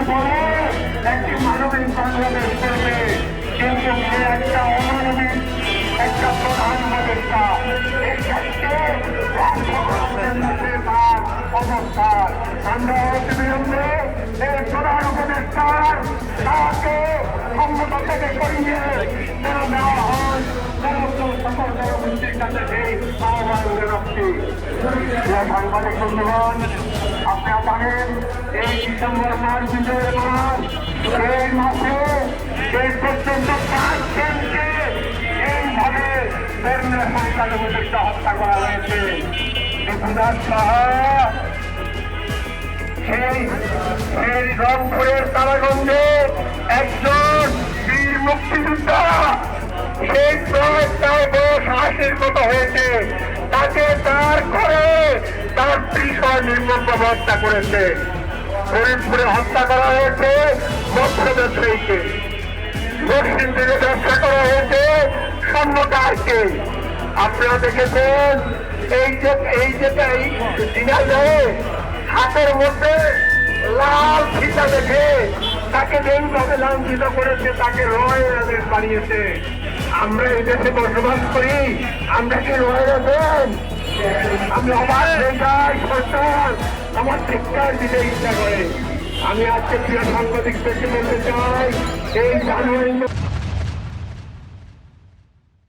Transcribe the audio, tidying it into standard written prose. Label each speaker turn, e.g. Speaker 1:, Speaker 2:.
Speaker 1: বলে একটি মানবিক বাংলাদেশ করবে, কিন্তু সে একটা অমানবিক একটা প্রধান উপদেষ্টা। এই ক্ষেত্রে তার অবস্থান আমরা বিরুদ্ধে এই প্রধান উপদেষ্টার তাকে ক্ষমতা থেকে করিয়ে যেন দেওয়া হয় সকল জনগোষ্ঠীর কাছে সেই আহ্বান জানাচ্ছি। সাংবাদিক বন্ধুগণ, আপনারা জানেন এই ডিসেম্বর মাস বিজয়ের মাস, এই মাসে এই পর্যন্ত 5 জনকে এইভাবে সংখ্যালঘু উপদেষ্টা হত্যা করা হয়েছে। সেই রংপুরের তারাগঞ্জে একজন বীর মুক্তিযোদ্ধা, সেই প্রায় 80 মতো হয়েছে, তাকে তার করে তার বিষয় নির্মমভাবে হত্যা করেছে। ফরিদপুরে হত্যা করা হয়েছে মৎস্য ব্যবসায়ীকে, দক্ষিণ দিকে ব্যবসা করা হয়েছে স্বর্ণকারকে। আপনারা দেখেছেন এই যে দিনাজপুরে হাতের মধ্যে লাল ফিতা দেখে তাকে যেইভাবে লাঞ্ছিত করেছে, তাকে রয়ের আদেশ বানিয়েছে। আমরা এই দেশে বসবাস করি, আমরা কি রয়ের আছেন? আমি অবাক হয়ে যাই, সরকার আমার চিৎকার দিতে ইচ্ছা করে। আমি আজকে প্রিয় সাংবাদিকদেরকে বলতে চাই, এই জানুয়ারি